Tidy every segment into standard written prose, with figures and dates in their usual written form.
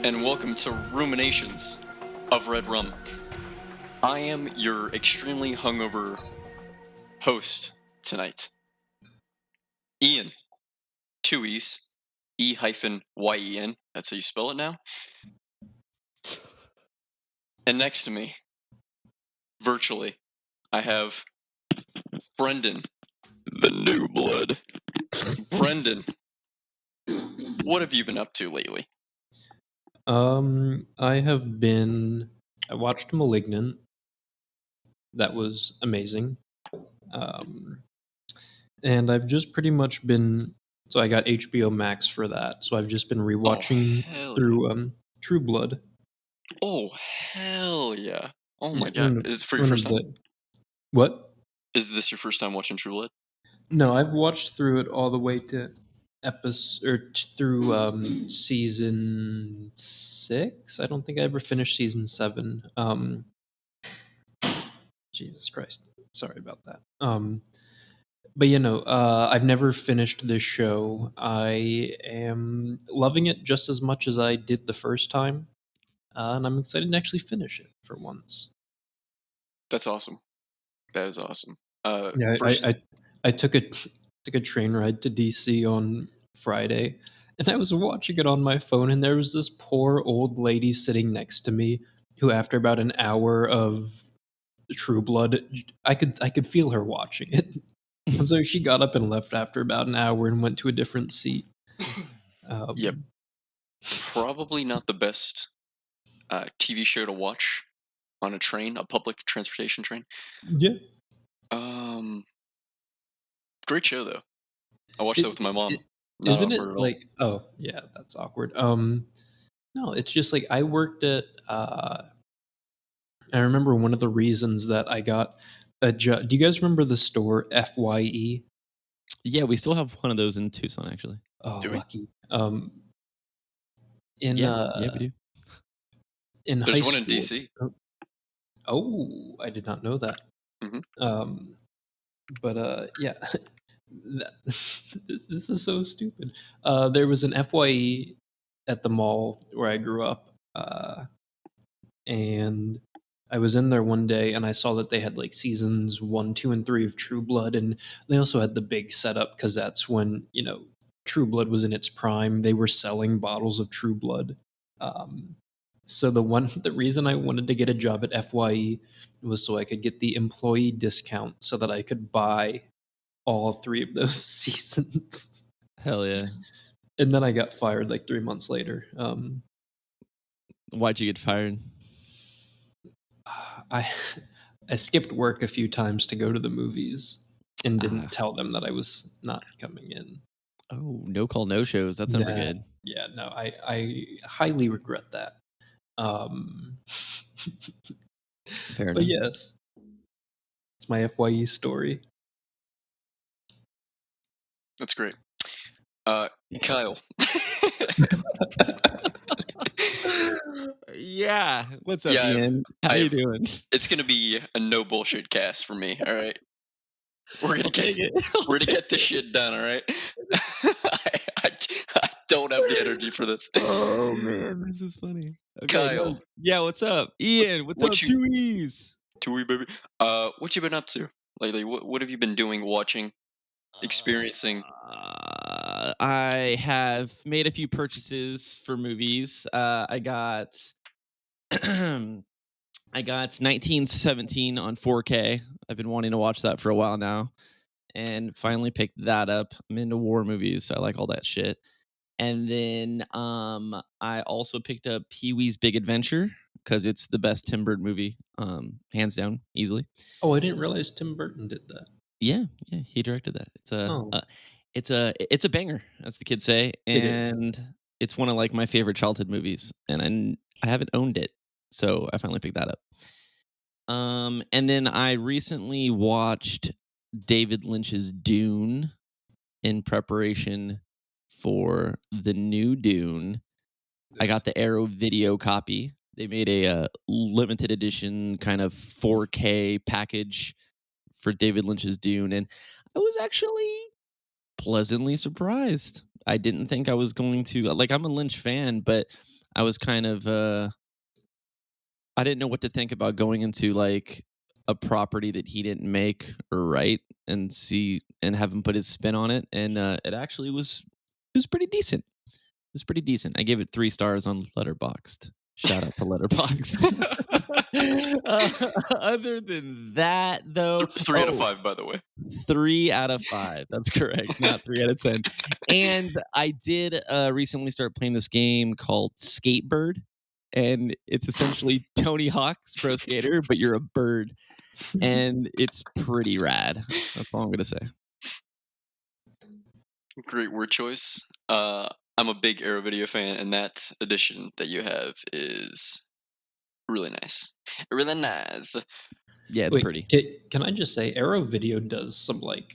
and welcome to Ruminations of Redrum. I am your extremely hungover host tonight, Ian. 2 E's, E-Y-E-N. That's how you spell it now. And next to me, virtually, I have Brendan, the new blood. Brendan, what have you been up to lately? I watched Malignant. That was amazing. And I've just pretty much been, so I got HBO Max for that. So I've just been rewatching through True Blood. Oh, hell yeah. Oh my Yeah, god. Is it for your first time? What? Is this your first time watching True Blood? No, I've watched through it all the way to through season 6. I don't think I ever finished season 7. Jesus Christ, sorry about that. But I've never finished this show. I am loving it just as much as I did the first time, and I'm excited to actually finish it for once. That's awesome. That is awesome. Yeah, I took a train ride to DC on Friday, and I was watching it on my phone, and there was this poor old lady sitting next to me who, after about an hour of True Blood, I could feel her watching it. So she got up and left after about an hour and went to a different seat. Yep. Probably not the best TV show to watch on a train, a public transportation train. Yeah. Great show though. I watched that with my mom. Isn't it like? Oh yeah, that's awkward. No, it's just like I worked at. I remember one of the reasons that I got a job. Do you guys remember the store FYE? Yeah, we still have one of those in Tucson, actually. Oh, do we? lucky. Yeah, we do. In There's high one school. in DC. Oh, I did not know that. Mm-hmm. Yeah, this is so stupid. There was an FYE at the mall where I grew up, and I was in there one day and I saw that they had like seasons 1, 2, and 3 of True Blood, and they also had the big setup because that's when True Blood was in its prime. They were selling bottles of True Blood. So the reason I wanted to get a job at FYE was so I could get the employee discount so that I could buy all 3 of those seasons. Hell yeah. And then I got fired like 3 months later. Why'd you get fired? I skipped work a few times to go to the movies and didn't tell them that I was not coming in. Oh, no call, no shows. That's never good. Yeah, no, I highly regret that. Fair but enough. yes, it's my FYE story. That's great. Kyle. Yeah. What's up, Ian? How you doing? It's gonna be a no bullshit cast for me. All right. We're gonna get this shit done. All right. I don't have the energy for this. Oh man, this is funny. Okay, Kyle. Yeah, what's up, Ian? What's up, 2 E's? 2 E baby. What you been up to lately? What have you been doing, watching, experiencing? I have made a few purchases for movies. I got I got 1917 on 4K. I've been wanting to watch that for a while now, and finally picked that up. I'm into war movies, so I like all that shit. And then I also picked up Pee-wee's Big Adventure because it's the best Tim Burton movie, hands down, easily. Oh, I didn't realize Tim Burton did that. Yeah, he directed that. It's a banger, as the kids say, and it's one of like my favorite childhood movies, and I haven't owned it, so I finally picked that up. And then I recently watched David Lynch's Dune in preparation for the new Dune. I got the Arrow video copy. They made a limited edition kind of 4K package for David Lynch's Dune, and I was actually pleasantly surprised. I didn't think I was going to, like, I'm a Lynch fan, but I was kind of I didn't know what to think about going into like a property that he didn't make or write and have him put his spin on it, and it actually was pretty decent. It was pretty decent. I gave it 3 stars on Letterboxd. Shout out to Letterboxd. Other than that, though, 3 out of 5, by the way. 3 out of 5. That's correct. Not 3 out of 10. And I did recently start playing this game called Skatebird, and it's essentially Tony Hawk's Pro Skater, but you're a bird, and it's pretty rad. That's all I'm gonna say. Great word choice. I'm a big Arrow Video fan, and that edition that you have is really nice. Really nice. Yeah, it's pretty. Can I just say, Arrow Video does some like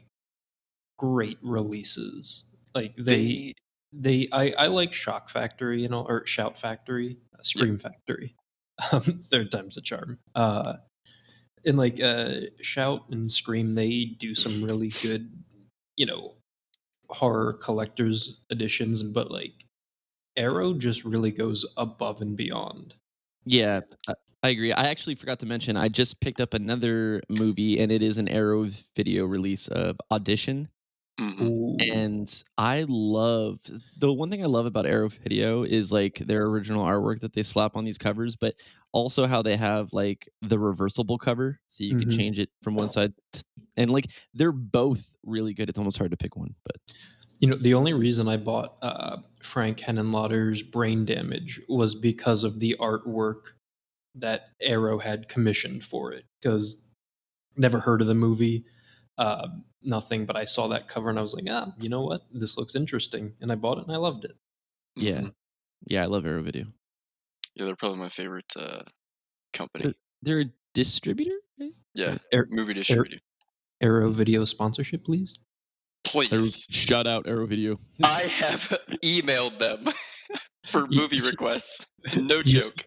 great releases. Like I like Shock Factory, or Shout Factory, Scream Factory. Third time's the charm. And like Shout and Scream, they do some really good, horror collector's editions, but like Arrow just really goes above and beyond. Yeah, I agree. I actually forgot to mention, I just picked up another movie, and it is an Arrow Video release of Audition. And the one thing I love about Arrow Video is like their original artwork that they slap on these covers, but also how they have like the reversible cover, so you can change it from one side, and like they're both really good. It's almost hard to pick one, but the only reason I bought Frank Henenlotter's Brain Damage was because of the artwork that Arrow had commissioned for it, because never heard of the movie. Nothing, but I saw that cover and I was like, you know what? This looks interesting. And I bought it and I loved it. Yeah. Yeah, I love Arrow Video. Yeah, they're probably my favorite company. They're a distributor? Right? Yeah, movie distributor. Arrow Video sponsorship, please? Please. Shout out Arrow Video. I have emailed them for movie requests. No joke.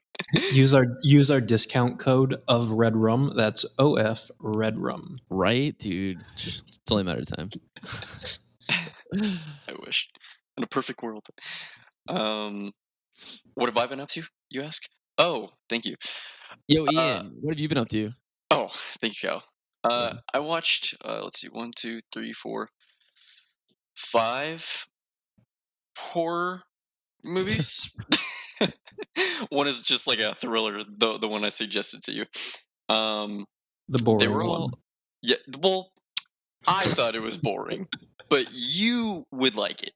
Use our discount code of Redrum. That's OF Redrum. Right, dude. It's only a matter of time. I wish. In a perfect world. What have I been up to, you ask? Oh, thank you. Yo, Ian, what have you been up to? Oh, thank you, Cal. I watched, let's see, 1, 2, 3, 4, 5 horror movies. One is just like a thriller, the one I suggested to you. The boring they were all, one. Yeah, well, I thought it was boring, but you would like it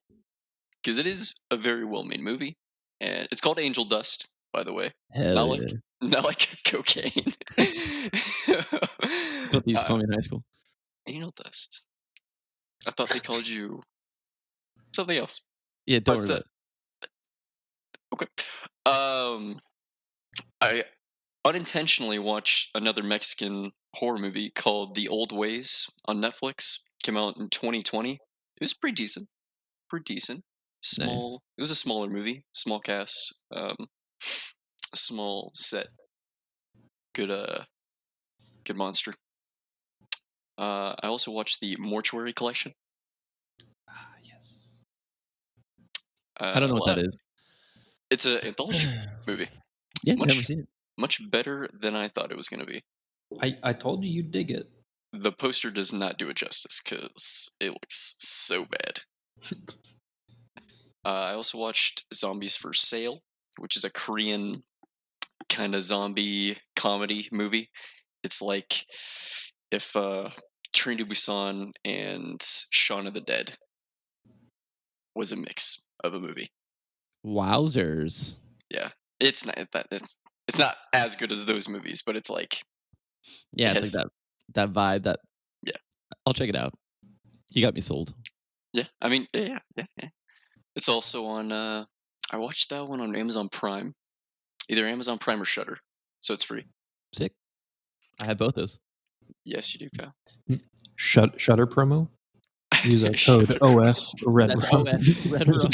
because it is a very well-made movie, and it's called Angel Dust, by the way. Hell Not like cocaine. That's what they used to call me in high school. Angel Dust. I thought they called you something else. Yeah, don't worry about it. Okay. I unintentionally watched another Mexican horror movie called The Old Ways on Netflix. Came out in 2020. It was pretty decent. Small. Nice. It was a smaller movie, small cast, small set. Good monster. I also watched the Mortuary Collection. Yes. I don't know what that is. It's an anthology movie. Yeah, never seen it. Much better than I thought it was going to be. I told you you'd dig it. The poster does not do it justice because it looks so bad. I also watched Zombies for Sale, which is a Korean kind of zombie comedy movie. It's like if Train to Busan and Shaun of the Dead was a mix of a movie. Wowzers! Yeah, it's not it's not as good as those movies, but it's like it's like that vibe. That I'll check it out. You got me sold. Yeah, I mean, yeah. It's also on. I watched that one on Amazon Prime, either Amazon Prime or Shudder, so it's free. Sick. I have both those. Yes, you do, Kyle. Shudder promo. Use our code OF Redrum.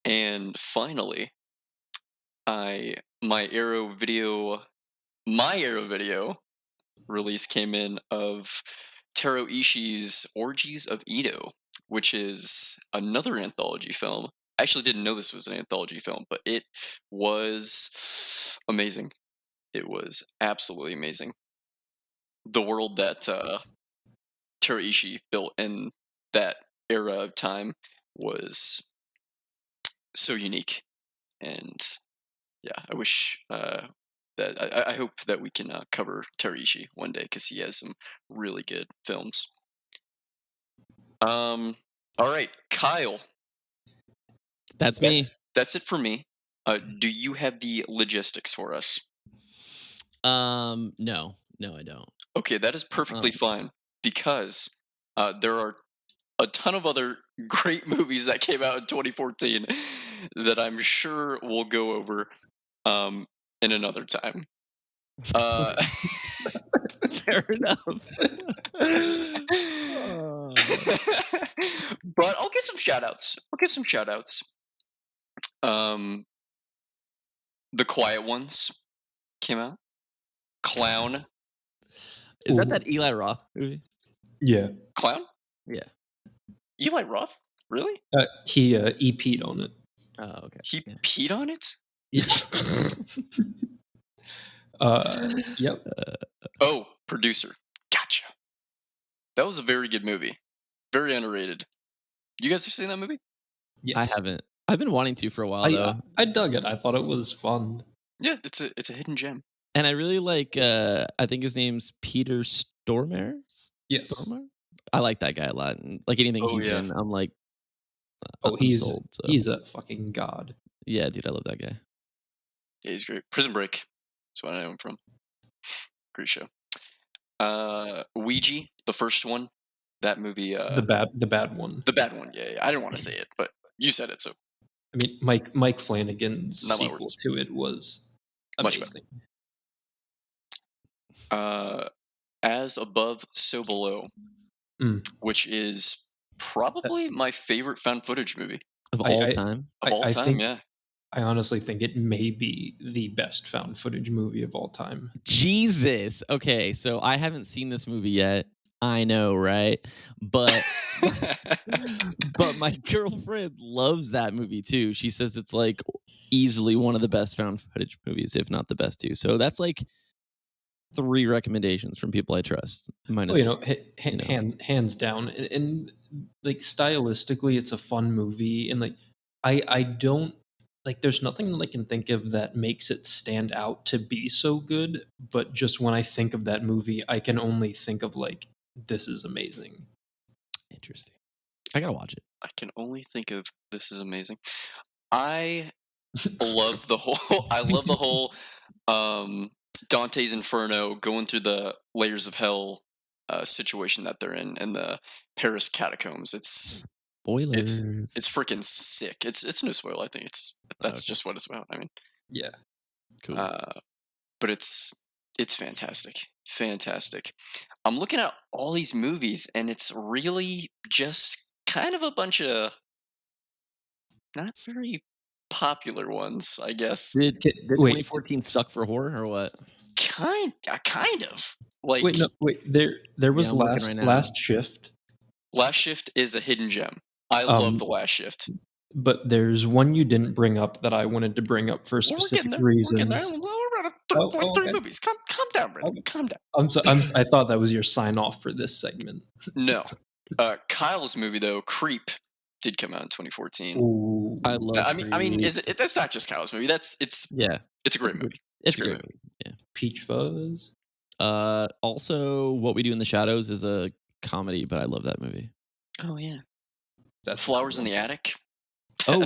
And finally, my Arrow video release came in of Taro Ishii's Orgies of Edo, which is another anthology film I actually didn't know this was an anthology film, but it was amazing. It was absolutely amazing. The world that Teraishi built in that era of time was so unique, and yeah, I wish that I hope that we can cover Teraishi one day because he has some really good films. All right, Kyle. That's me. That's it for me. Do you have the logistics for us? No, I don't. Okay, that is perfectly fine because there are a ton of other great movies that came out in 2014 that I'm sure we'll go over in another time. Fair enough. But I'll give some shout outs. The Quiet Ones came out. Clown. Is that Eli Roth movie? Yeah. Clown? Yeah. Eli Roth? Really? He EP'd on it. Oh, okay. He peed on it? Yep. Oh, producer. Gotcha. That was a very good movie. Very underrated. You guys have seen that movie? Yes. I haven't. I've been wanting to for a while though. I dug it. I thought it was fun. Yeah, it's a hidden gem. And I really like I think his name's Peter Stormare. Yes. Stormare? I like that guy a lot. And like anything he's in, I'm like I'm sold, so. He's a fucking god. Yeah, dude, I love that guy. Yeah, he's great. Prison Break. That's what I know him from. Great show. Ouija, the first one. That movie. The bad one. The bad one. Yeah. I didn't want to say it, but you said it, so. I mean, Mike Flanagan's sequel to it was amazing. As Above, So Below, which is probably my favorite found footage movie of all time. Yeah. I honestly think it may be the best found footage movie of all time. Jesus. Okay, so I haven't seen this movie yet. I know, right? But but my girlfriend loves that movie too. She says it's like easily one of the best found footage movies, if not the best too. So that's like 3 recommendations from people I trust. Minus, hands down. And like stylistically, it's a fun movie, and like I don't like. There's nothing that I can think of that makes it stand out to be so good. But just when I think of that movie, I can only think of like, this is amazing. Interesting. I gotta watch it. I can only think of this is amazing. I love the whole Dante's Inferno going through the layers of hell situation that they're in the Paris catacombs. It's spoilers. It's freaking sick. It's no spoil. I think that's just what it's about. I mean, yeah, cool. But it's fantastic. I'm looking at all these movies, and it's really just kind of a bunch of not very popular ones, I guess. Did 2014 suck for horror or what? Kind of. Like there was Last Shift. Last Shift is a hidden gem. I love the Last Shift. But there's one you didn't bring up that I wanted to bring up for specific reasons. We're about 3 movies. Calm down, Brendan. Okay. Calm down. I thought that was your sign off for this segment. No. Kyle's movie though, Creep, did come out in 2014. Ooh. I love. I mean, that's not just Kyle's movie. It's a great movie. It's a great movie. Yeah. Peach Fuzz. Also, What We Do in the Shadows is a comedy, but I love that movie. Oh yeah. That's Flowers in the Attic. Oh,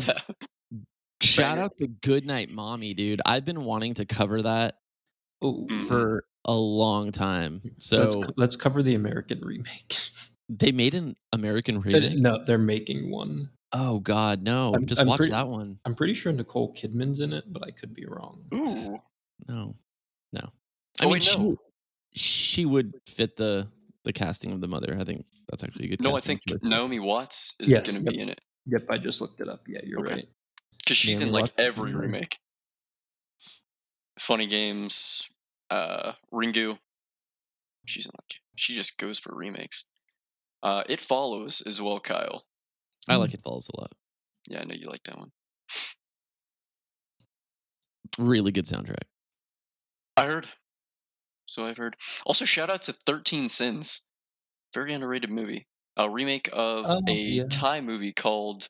shout out to Goodnight Mommy, dude. I've been wanting to cover that for a long time. So let's cover the American remake. They made an American remake? No, they're making one. Oh God, no! Just watch that one. I'm pretty sure Nicole Kidman's in it, but I could be wrong. Ooh, no. I mean, she would fit the casting of the mother. I think that's actually a good. No, I think Naomi Watts is going to be in it. Yep, I just looked it up. Yeah, you're right. Because she's in like every remake. Funny Games, Ringu. She's in she just goes for remakes. It Follows as well, Kyle. I like It Follows a lot. Yeah, I know you like that one. Really good soundtrack. I heard. So I've heard. Also, shout out to 13 Sins. Very underrated movie. A remake of a Thai movie called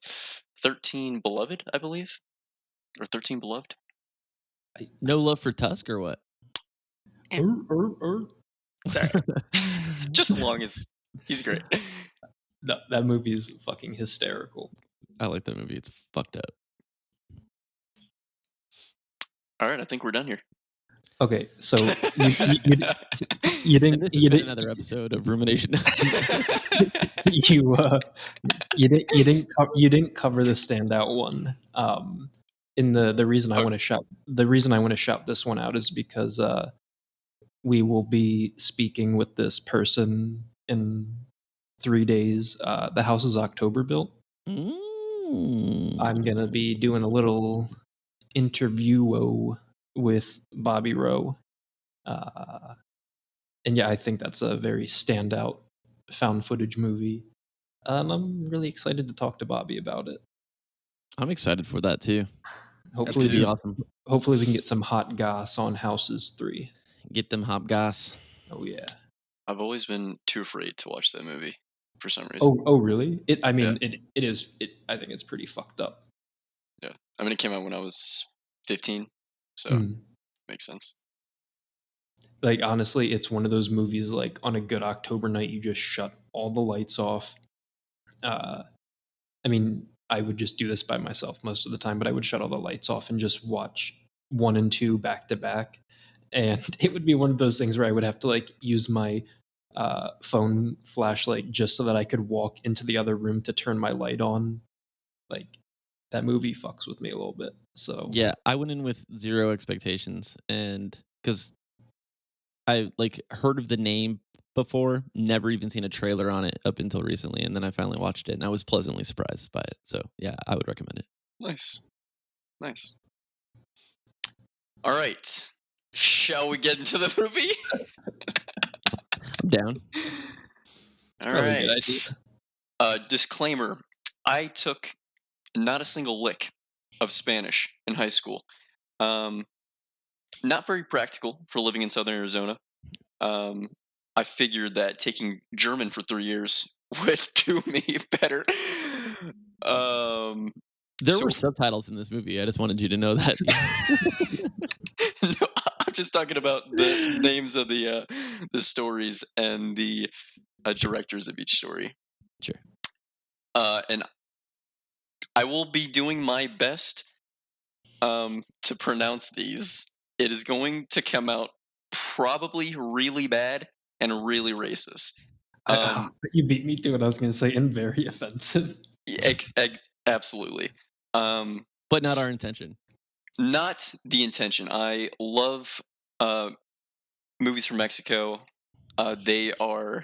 13 Beloved, I believe. Or 13 Beloved. No Love for Tusk or what? Just as long as he's great. No, that movie is fucking hysterical. I like that movie. It's fucked up. All right, I think we're done here. Okay, so you didn't another episode of Rumination. you didn't cover the standout one. In the reason I want to shout this one out is because we will be speaking with this person in 3 days. The house is October built. I'm gonna be doing a little interview with Bobby Rowe. And yeah, I think that's a very standout found footage movie. And I'm really excited to talk to Bobby about it. I'm excited for that too. Hopefully, that'd be awesome. Hopefully we can get some hot goss on Houses 3. Get them hot goss. Oh yeah. I've always been too afraid to watch that movie for some reason. Oh really? It I think it's pretty fucked up. Yeah. I mean, it came out when I was 15, so makes sense. Like, honestly, it's one of those movies, like, on a good October night, you just shut all the lights off. I mean, I would just do this by myself most of the time, but I would shut all the lights off and just watch 1 and 2 back to back. And it would be one of those things where I would have to, like, use my phone flashlight just so that I could walk into the other room to turn my light on. Like, that movie fucks with me a little bit. So yeah, I went in with zero expectations, and because I like heard of the name before, never even seen a trailer on it up until recently, and then I finally watched it, and I was pleasantly surprised by it. So yeah, I would recommend it. Nice. All right, shall we get into the movie? I'm down. All right. Disclaimer: I took not a single lick of Spanish in high school. Not very practical for living in Southern Arizona. I figured that taking German for 3 years would do me better. There were subtitles in this movie. I just wanted you to know that. No, I'm just talking about the names of the stories and the directors of each story. Sure. And I will be doing my best to pronounce these. It is going to come out probably really bad and really racist. You beat me to it. I was going to say, and very offensive. Absolutely. But not our intention. Not the intention. I love movies from Mexico. They're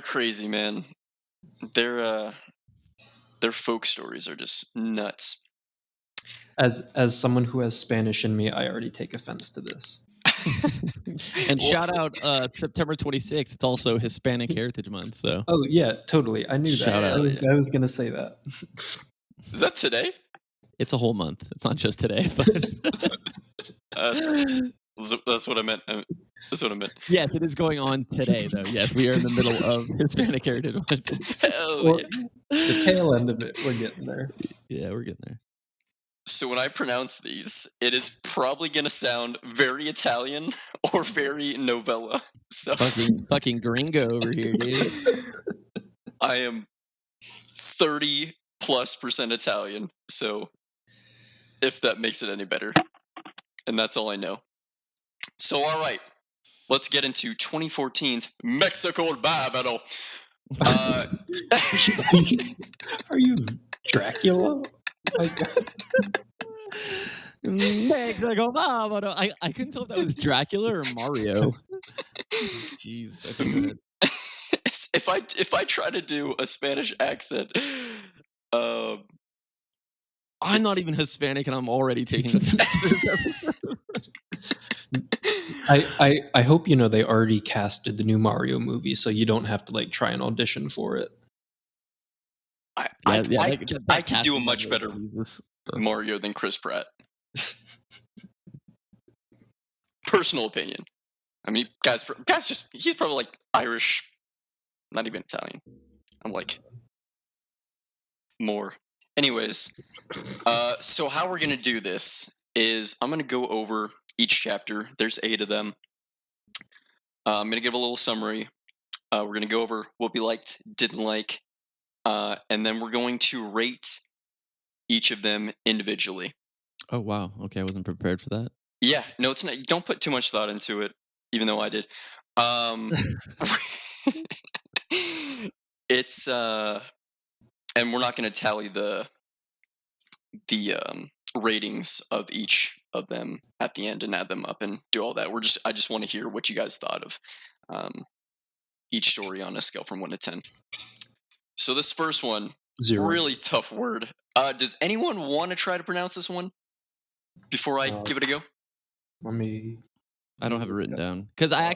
crazy, man. Their folk stories are just nuts. As someone who has Spanish in me, I already take offense to this. And shout out September 26th. It's also Hispanic Heritage Month. So. Oh yeah, totally. I knew that. Shout out. I was gonna say that. Is that today? It's a whole month. It's not just today. But that's what I meant. That's what I meant. Yes, it is going on today, though. Yes, we are in the middle of Hispanic Heritage Month. Hell yeah. The tail end of it, we're getting there. Yeah, we're getting there. So when I pronounce these, it is probably going to sound very Italian or very novella. So fucking gringo over here, dude. I am 30+% Italian, so if that makes it any better. And that's all I know. So all right, let's get into 2014's MEXICO BARBARO. Are you Dracula? Mexico Barbaro. I couldn't tell if that was Dracula or Mario. Jeez, I think if I try to do a Spanish accent, I'm not even Hispanic, and I'm already taking offense. I hope you know they already casted the new Mario movie, so you don't have to like try and audition for it. I could do a much better Mario than Chris Pratt. Personal opinion. I mean, guys, he's probably like Irish, not even Italian. I'm like more. Anyways, so how we're gonna do this is I'm gonna go over each chapter. There's 8 of them. I'm gonna give a little summary. We're gonna go over what we liked, didn't like, and then we're going to rate each of them individually. Oh wow! Okay, I wasn't prepared for that. Yeah, no, it's not. Don't put too much thought into it, even though I did. It's and we're not going to tally the ratings of each of them at the end and add them up and do all that. I just want to hear what you guys thought of each story on a scale from 1 to 10. So this first one, 0. Really tough word. Does anyone want to try to pronounce this one before I give it a go? I don't have it written down because I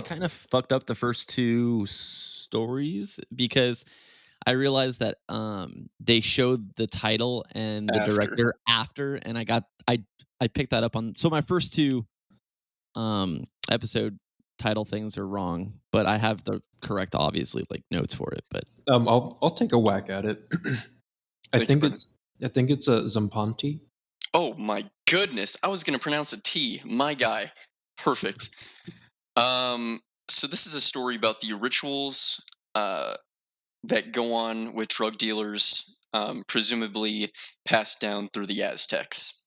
kind of fucked up the first 2 stories because I realized that they showed the title and the director after, and I picked that up on. So my first 2 episode title things are wrong, but I have the correct, obviously, like notes for it. But I'll take a whack at it. I think it's a Zampanti. Oh my goodness! I was gonna pronounce a T. My guy, perfect. So this is a story about the rituals that go on with drug dealers, presumably passed down through the Aztecs.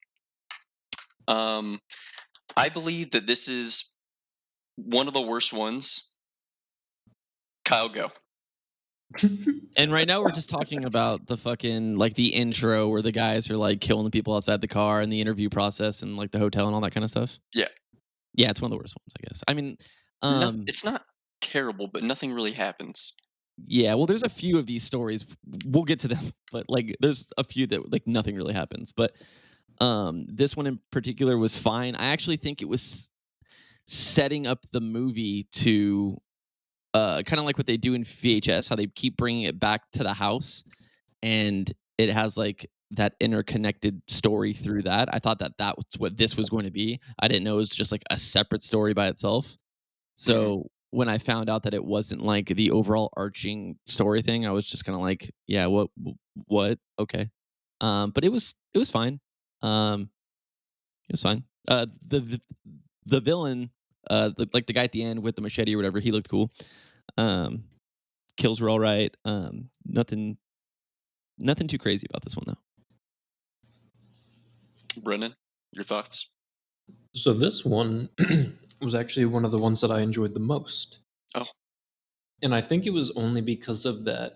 I believe that this is one of the worst ones. Kyle, go. And right now we're just talking about the fucking like the intro where the guys are like killing the people outside the car and the interview process and like the hotel and all that kind of stuff. Yeah, it's one of the worst ones, I guess. I mean, it's not terrible, but nothing really happens. Yeah, well, there's a few of these stories. We'll get to them, but like, there's a few that like nothing really happens. But this one in particular was fine. I actually think it was setting up the movie to kind of like what they do in VHS, how they keep bringing it back to the house, and it has like that interconnected story through that. I thought that was what this was going to be. I didn't know it was just like a separate story by itself. So when I found out that it wasn't like the overall arching story thing, I was just kind of like, yeah, what? Okay. But it was fine. It was fine. The villain, like the guy at the end with the machete or whatever, he looked cool. Kills were all right. Nothing too crazy about this one though. Brennan, your thoughts? So this one was actually one of the ones that I enjoyed the most. Oh. And I think it was only because of that,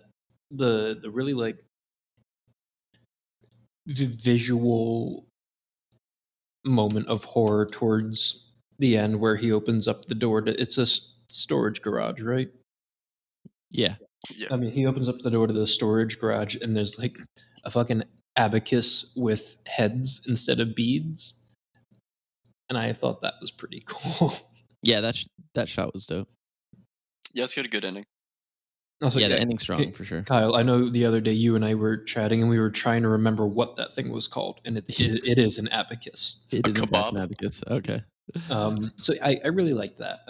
the really like the visual moment of horror towards the end where he opens up the door to, it's a storage garage, right? Yeah. I mean, he opens up the door to the storage garage and there's like a fucking abacus with heads instead of beads. And I thought that was pretty cool. Yeah, that shot was dope. Yeah, it's got a good ending. Also, the ending's strong for sure. Kyle, I know the other day you and I were chatting and we were trying to remember what that thing was called, and it is an abacus. It is a kebab. An abacus. Okay. So I really like that.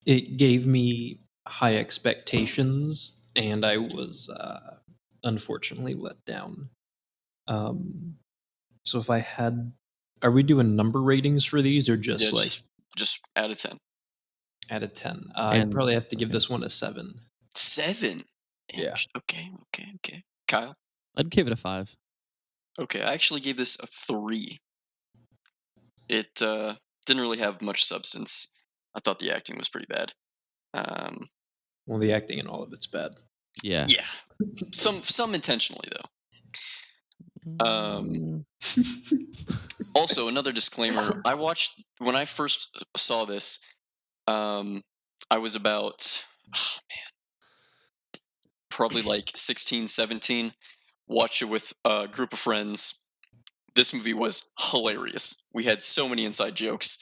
It gave me high expectations, and I was unfortunately let down. So if I had, are we doing number ratings for these or just just out of 10? Out of 10. I'd probably have to give this one a 7. 7? Yeah. Okay. Kyle? I'd give it a 5. Okay, I actually gave this a 3. It didn't really have much substance. I thought the acting was pretty bad. Well, the acting in all of it's bad. Yeah. Yeah. Some intentionally though. Also, another disclaimer. When I first saw this, I was about, probably like 16, 17. Watched it with a group of friends. This movie was hilarious. We had so many inside jokes.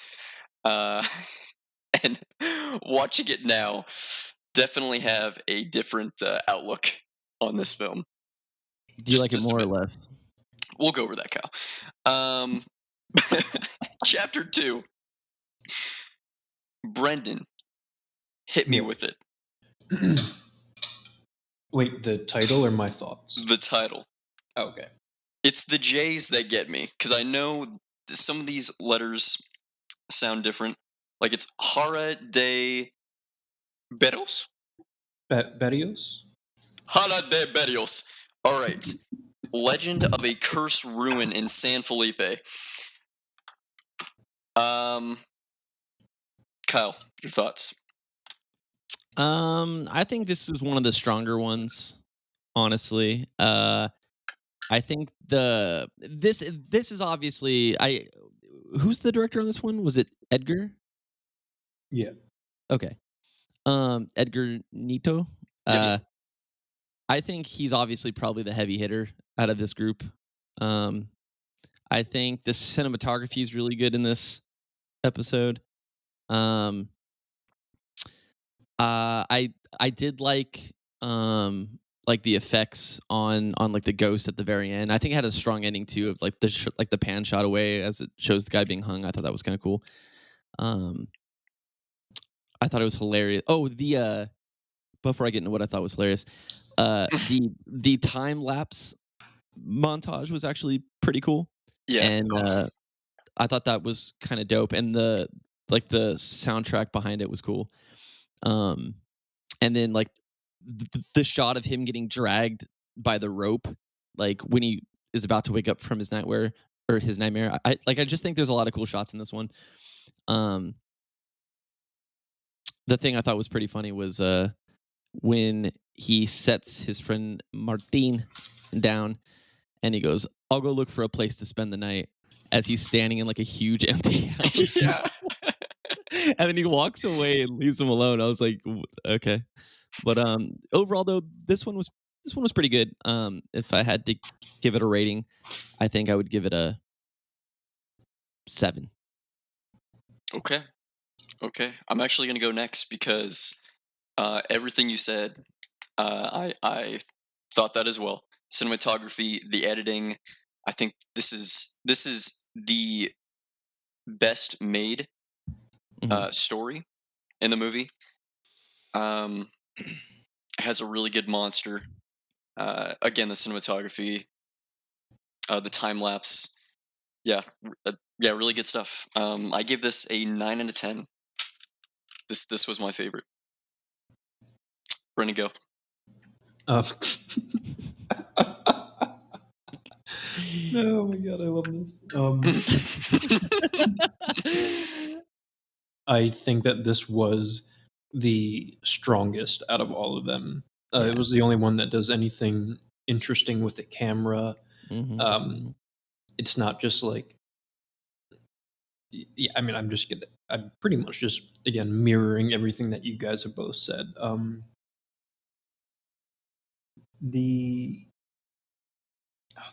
And watching it now, definitely have a different outlook on this film. Do you like it more or less? We'll go over that, Kyle. Chapter 2. Brendan, hit me with it. Wait, the title or my thoughts? The title. Okay. It's the J's that get me, because I know some of these letters sound different. Like it's Jara de Berros? Berrios? Jara de Berrios. All right. Legend of a Cursed Ruin in San Felipe. Kyle, your thoughts? I think this is one of the stronger ones, honestly. I think this is obviously who's the director on this one? Was it Edgar? Yeah. Okay. Edgar Nito. Yeah. I think he's obviously probably the heavy hitter out of this group. I think the cinematography is really good in this episode. I did like the effects on like the ghost at the very end. I think it had a strong ending too of like the pan shot away as it shows the guy being hung. I thought that was kind of cool. I thought it was hilarious. Oh, before I get into what I thought was hilarious, the time lapse montage was actually pretty cool. Yeah, and I thought that was kind of dope, and the soundtrack behind it was cool. And then like the shot of him getting dragged by the rope, like when he is about to wake up from his nightmare. I just think there's a lot of cool shots in this one. The thing I thought was pretty funny was when he sets his friend Martin down and he goes, "I'll go look for a place to spend the night," as he's standing in like a huge empty house. Yeah. And then he walks away and leaves him alone. I was like, okay. But overall though, this one was pretty good. If I had to give it a rating, I think I would give it a 7. Okay. I'm actually going to go next because everything you said, I thought that as well. Cinematography, the editing, I think this is the best made story in the movie. It has a really good monster. Again, the cinematography, the time lapse, yeah, really good stuff. I give this a 9 out of 10. This was my favorite. Brennan, go. Oh my god, I love this. I think that this was the strongest out of all of them. It was the only one that does anything interesting with the camera. It's not just like, yeah, I mean, I'm pretty much just, again, mirroring everything that you guys have both said.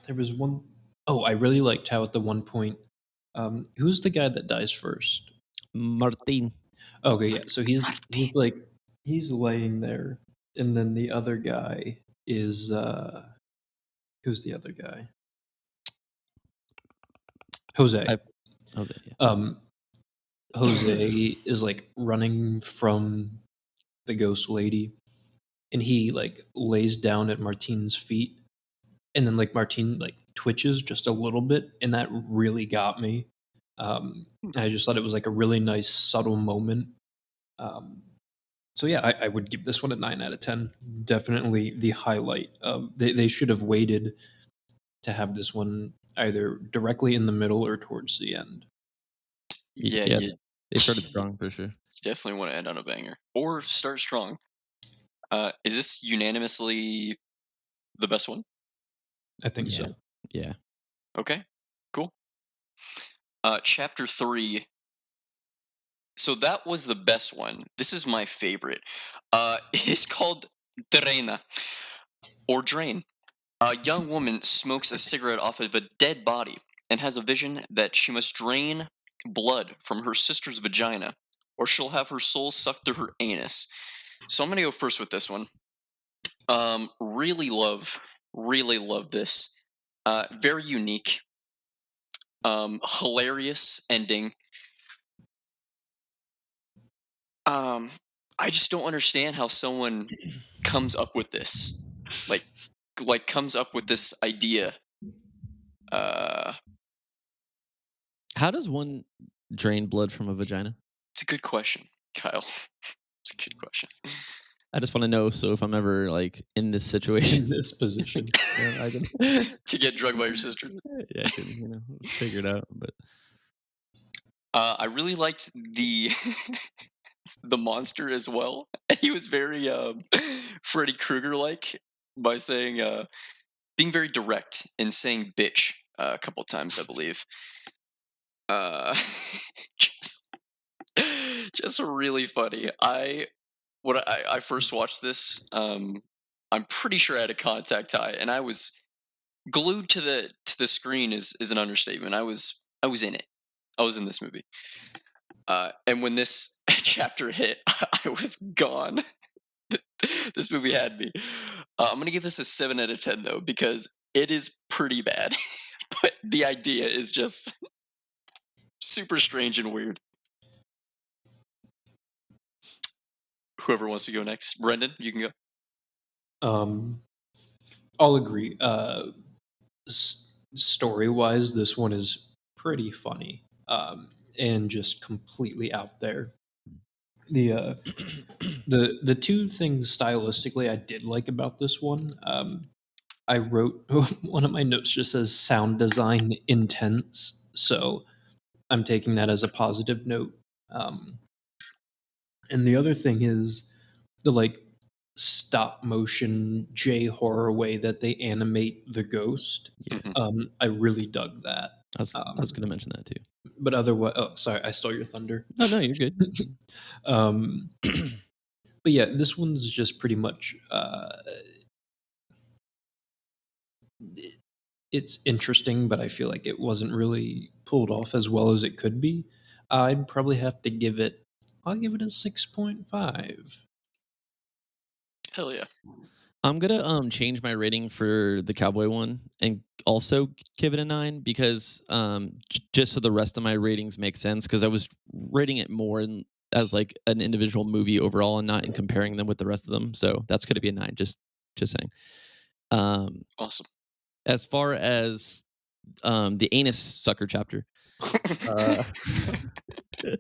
There was one, I really liked how at the one point, who's the guy that dies first? Martin. Okay, yeah. So he's laying there, and then the other guy is who's the other guy? Jose. Jose. Yeah. Jose is like running from the ghost lady, and he like lays down at Martine's feet, and then like Martine like twitches just a little bit, and that really got me. I just thought it was like a really nice subtle moment. So yeah, I would give this one a 9 out of 10. Definitely the highlight. They should have waited to have this one either directly in the middle or towards the end. Yeah. They started strong for sure. Definitely want to end on a banger or start strong. Is this unanimously the best one? I think so. Yeah. Okay, cool. Chapter 3. So that was the best one. This is my favorite. It's called Drena, or Drain. A young woman smokes a cigarette off of a dead body and has a vision that she must drain blood from her sister's vagina, or she'll have her soul sucked through her anus. So I'm gonna go first with this one. Really love this. Very unique. Hilarious ending. I just don't understand how someone comes up with this. Like comes up with this idea. How does one drain blood from a vagina? It's a good question, Kyle. It's a good question. I just want to know, so if I'm ever like in this situation, In this position. I can To get drugged by your sister. Yeah, I can figure it out. But I really liked the the monster as well, and he was very Freddy Krueger like by saying being very direct and saying bitch a couple times, I believe. Just, just really funny. I first watched this, I'm pretty sure I had a contact high, and I was glued to the screen is an understatement. I was in it. I was in this movie. And when this chapter hit, I was gone. This movie had me. I'm gonna give this a 7 out of 10 though, because it is pretty bad. But the idea is just super strange and weird. Whoever wants to go next, Brendan, you can go. I'll agree. Story-wise, this one is pretty funny, and just completely out there. The the two things stylistically I did like about this one, I wrote one of my notes just says sound design intense, so I'm taking that as a positive note. And the other thing is the like stop motion J horror way that they animate the ghost. I really dug that. I was going to mention that too. But otherwise, oh, sorry, I stole your thunder. No, you're good. But yeah, this one's just pretty much. It's interesting, but I feel like it wasn't really pulled off as well as it could be. I'd probably have to give it. I'll give it a 6.5. Hell yeah. I'm gonna change my rating for the cowboy one and also give it a 9 because just so the rest of my ratings make sense, because I was rating it more as like an individual movie overall and not in comparing them with the rest of them. So that's gonna be a 9. Just saying. Awesome. As far as the anus sucker chapter,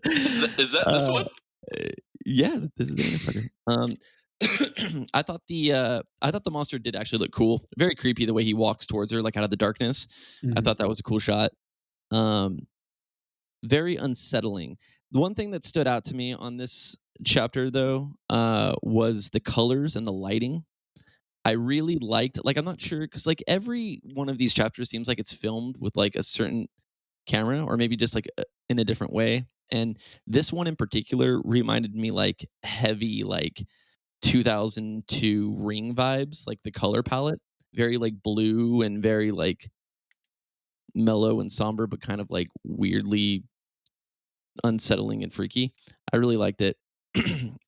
is that this one? Yeah, this is the anus sucker. I thought the monster did actually look cool. Very creepy the way he walks towards her, like out of the darkness. I thought that was a cool shot. Very unsettling. The one thing that stood out to me on this chapter, though, was the colors and the lighting. I really liked, like, I'm not sure, because like every one of these chapters seems like it's filmed with like a certain camera, or maybe just like in a different way. And this one in particular reminded me like heavy, like 2002 Ring vibes, like the color palette, very like blue and very like mellow and somber, but kind of like weirdly unsettling and freaky. I really liked it.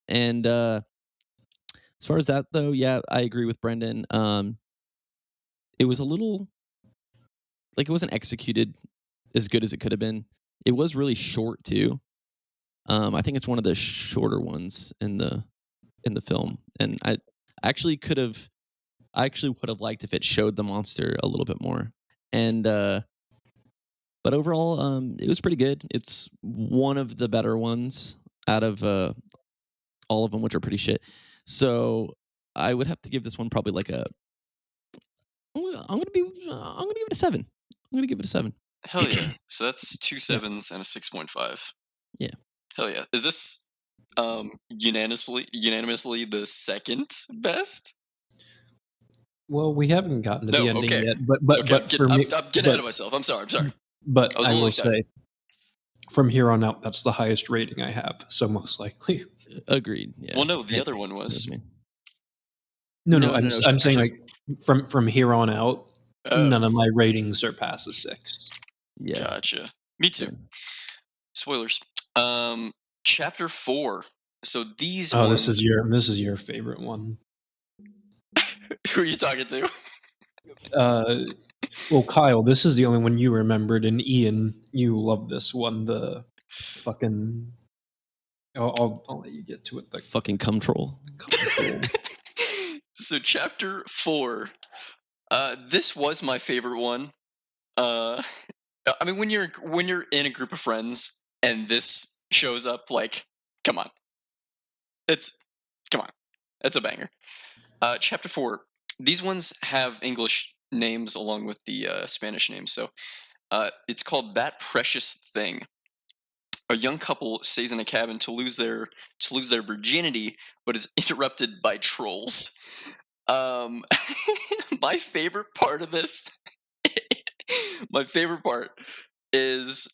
And as far as that though, yeah, I agree with Brendan. It was a little like it wasn't executed as good as it could have been. It was really short too. I think it's one of the shorter ones in the film, and I actually would have liked if it showed the monster a little bit more. And but overall, it was pretty good. It's one of the better ones out of all of them, which are pretty shit. So I would have to give this one probably like a. I'm gonna give it a 7. I'm gonna give it a 7. Hell yeah! So that's 2 7s and a 6.5. Yeah. Hell yeah! Is this unanimously the second best? Well, we haven't gotten to the ending yet, but for me, I'm getting ahead of myself. I'm sorry. But I will say, from here on out, that's the highest rating I have. So most likely, agreed. Yeah. Well, no, the other one was. No. I'm saying like from here on out, none of my ratings surpasses 6. Yeah. Gotcha. Me too. Spoilers. Chapter 4, So these Oh, ones. this is your favorite one. Who are you talking to? Well, Kyle, this is the only one you remembered, and Ian, you love this one. The fucking. I'll let you get to it. The fucking cum troll. So chapter 4. This was my favorite one. I mean, when you're in a group of friends and this shows up, like, come on, it's a banger. Chapter 4. These ones have English names along with the Spanish names, so it's called That Precious Thing. A young couple stays in a cabin to lose their virginity, but is interrupted by trolls. My favorite part of this, my favorite part is,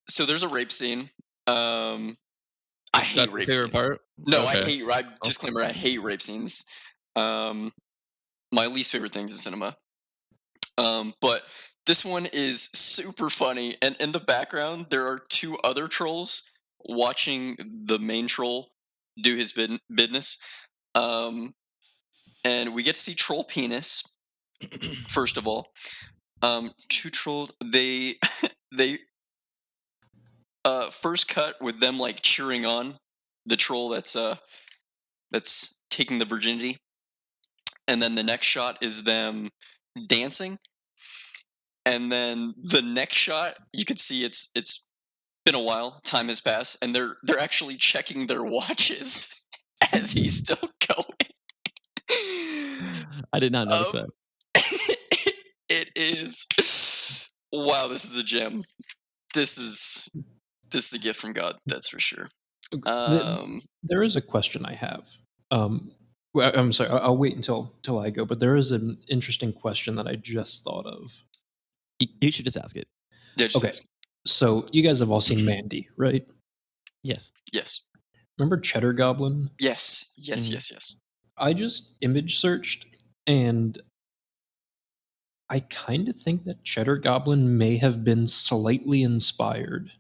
so there's a rape scene. I hate rape scenes. Part? No, Okay. Disclaimer: I hate rape scenes. My least favorite things in cinema. But this one is super funny, and in the background there are 2 other trolls watching the main troll do his business. And we get to see troll penis. First of all, 2 trolls. They they first cut with them like cheering on the troll that's taking the virginity, and then the next shot is them dancing. And then the next shot, you could see it's been a while, time has passed, and they're actually checking their watches as he's still going. I did not notice that. It is, wow, this is a gem. This is a gift from God, that's for sure. There is a question I have. Well, I'm sorry, I'll wait until I go, but there is an interesting question that I just thought of. You should just ask it. Yeah, just okay. ask. So you guys have all seen Mandy, right? Yes. Yes. Remember Cheddar Goblin? Yes. Yes. Mhm. Yes. Yes. I just image searched, and I kind of think that Cheddar Goblin may have been slightly inspired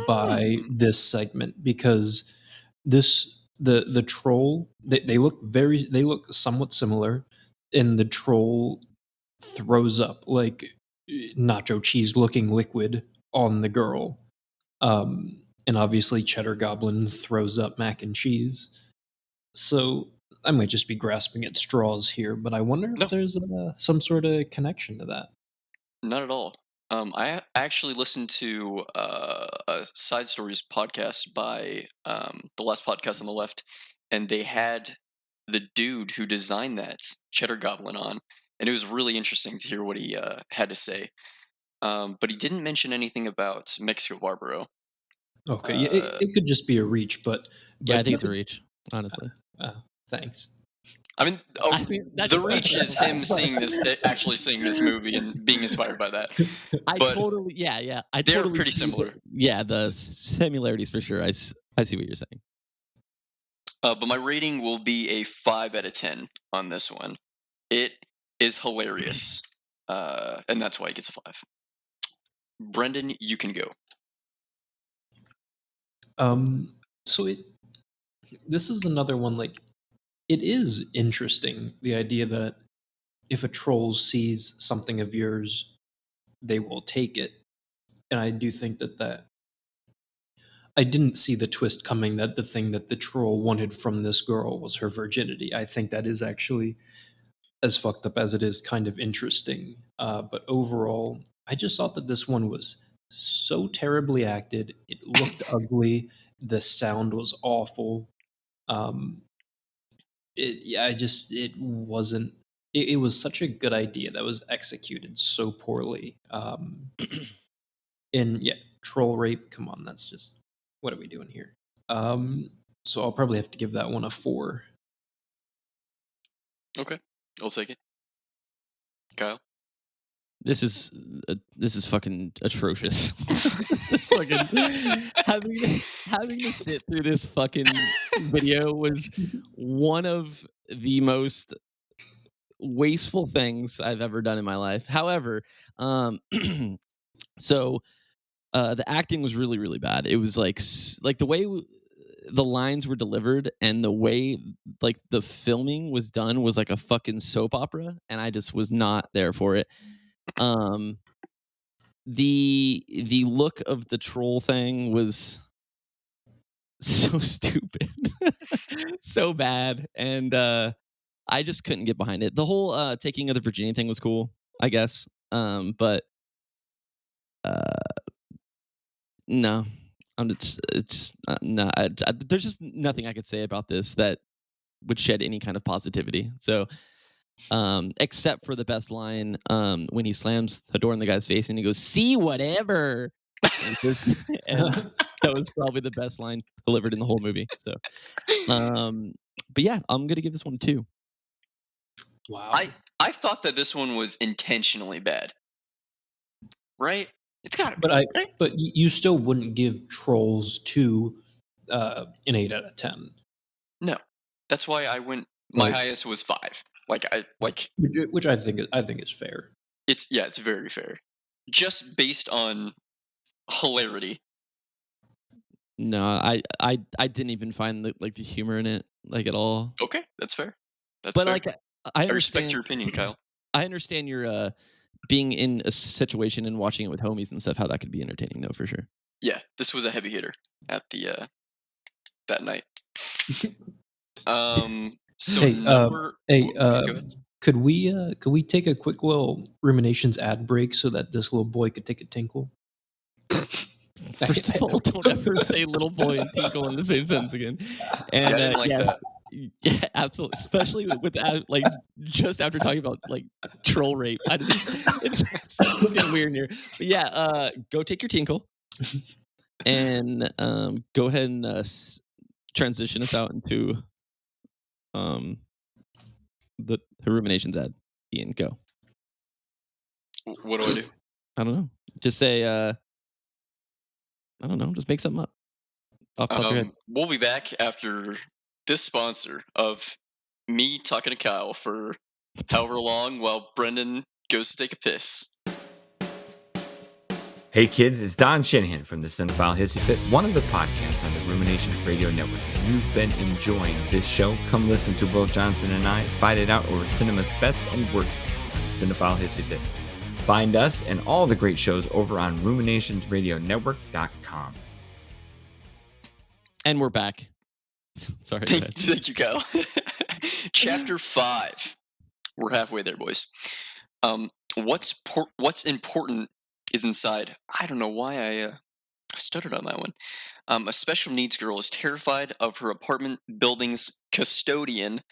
by this segment, because the troll, they look somewhat similar, and the troll throws up like nacho cheese looking liquid on the girl, and obviously Cheddar Goblin throws up mac and cheese. So I might just be grasping at straws here, but I wonder if there's some sort of connection to that. Not at all. I actually listened to a Side Stories podcast by the last podcast on the left, and they had the dude who designed that Cheddar Goblin on, and it was really interesting to hear what he had to say. But he didn't mention anything about Mexico Barbaro. Okay, it could just be a reach, but yeah, I think it's a reach, honestly. Thanks. I mean, the reach is him actually seeing this movie and being inspired by that. They're pretty similar. Yeah, the similarities for sure. I see what you're saying. But my rating will be a 5 out of 10 on this one. It is hilarious, and that's why it gets a 5. Brendan, you can go. So this is another one, like, it is interesting, the idea that if a troll sees something of yours, they will take it. And I do think that I didn't see the twist coming, that the thing that the troll wanted from this girl was her virginity. I think that is actually, as fucked up as it is, kind of interesting. But overall, I just thought that this one was so terribly acted. It looked ugly. The sound was awful. It wasn't. It was such a good idea that was executed so poorly. And yeah, troll rape. Come on, that's just, what are we doing here? So I'll probably have to give that one a 4. Okay, I'll take it. Kyle? This is fucking atrocious. having to sit through this fucking video was one of the most wasteful things I've ever done in my life. However, so the acting was really, really bad. It was like the way the lines were delivered and the way like the filming was done was like a fucking soap opera, and I just was not there for it. The look of the troll thing was so stupid, so bad, and I just couldn't get behind it. The whole taking of the virginity thing was cool, I guess, but no, no. There's just nothing I could say about this that would shed any kind of positivity. So, except for the best line when he slams the door in the guy's face and he goes, "See whatever," and that was probably the best line delivered in the whole movie. So, but yeah, I'm gonna give this one a 2. Wow. I thought that this one was intentionally bad. Right? It's got to be. But you still wouldn't give Trolls 2 an 8 out of 10. No. That's why I went my highest was 5. Which I think is fair. It's very fair. Just based on hilarity. No, I didn't even find the humor in it at all. Okay, that's fair. That's fair. I respect your opinion, Kyle. I understand your being in a situation and watching it with homies and stuff, how that could be entertaining though, for sure. Yeah, this was a heavy hitter at the that night. Could we take a quick little Ruminations ad break so that this little boy could take a tinkle? First of all, don't ever say little boy and tinkle in the same sentence again. And I didn't like that. Yeah, absolutely. Especially with just after talking about troll rape. It's getting weird in here. But yeah, go take your tinkle and go ahead and transition us out into the Ruminations ad. Ian, go. What do I do? I don't know. Just say I don't know. Just make something up. Off the top of your head. We'll be back after this sponsor of me talking to Kyle for however long while Brendan goes to take a piss. Hey kids, it's Don Shanahan from the Cinephile Hissy Fit, one of the podcasts on the Ruminations Radio Network. If you've been enjoying this show, come listen to Will Johnson and I fight it out over cinema's best and worst on the Cinephile Hissy Fit. Find us and all the great shows over on ruminationsradionetwork.com. And we're back. Sorry. Thank you, Kyle. Chapter 5. We're halfway there, boys. What's important is inside. I don't know why I stuttered on that one. A special needs girl is terrified of her apartment building's custodian,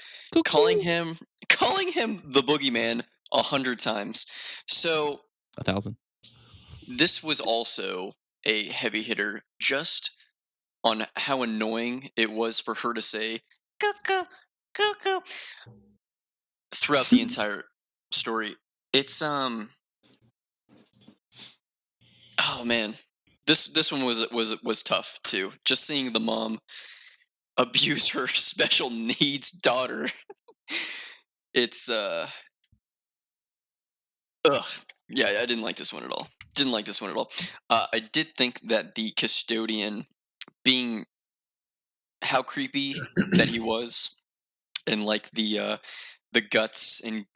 calling him the boogeyman 100 times. So 1,000. This was also a heavy hitter, just on how annoying it was for her to say "cuckoo, cuckoo" throughout the entire story. It's oh man, this one was tough too. Just seeing the mom abuse her special needs daughter. It's yeah, I didn't like this one at all. I did think that the custodian, being how creepy that he was, and the guts and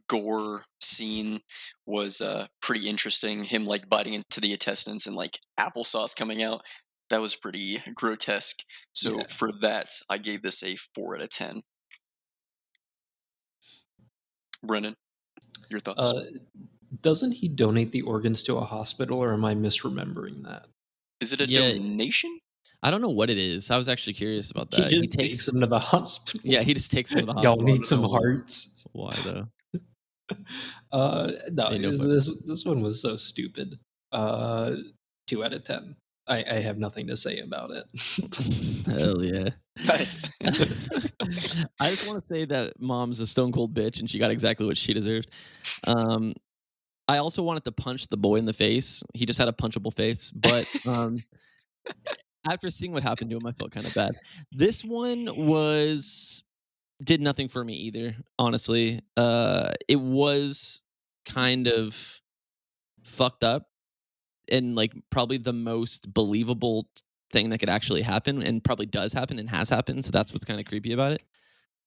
gore scene was pretty interesting. Him biting into the intestines and applesauce coming out, that was pretty grotesque. So for that, I gave this a 4 out of 10. Brennan, your thoughts? Doesn't he donate the organs to a hospital, or am I misremembering that? Is it a donation? I don't know what it is. I was actually curious about that. He takes them to the hospital. Yeah, he just takes them to the hospital. Y'all need some hearts. Why though? No, this one was so stupid. 2 out of 10. I have nothing to say about it. Hell yeah. Nice. I just want to say that mom's a stone cold bitch and she got exactly what she deserved. I also wanted to punch the boy in the face. He just had a punchable face, but after seeing what happened to him, I felt kind of bad. This one did nothing for me either, honestly. It was kind of fucked up and probably the most believable thing that could actually happen, and probably does happen and has happened. So that's what's kind of creepy about it.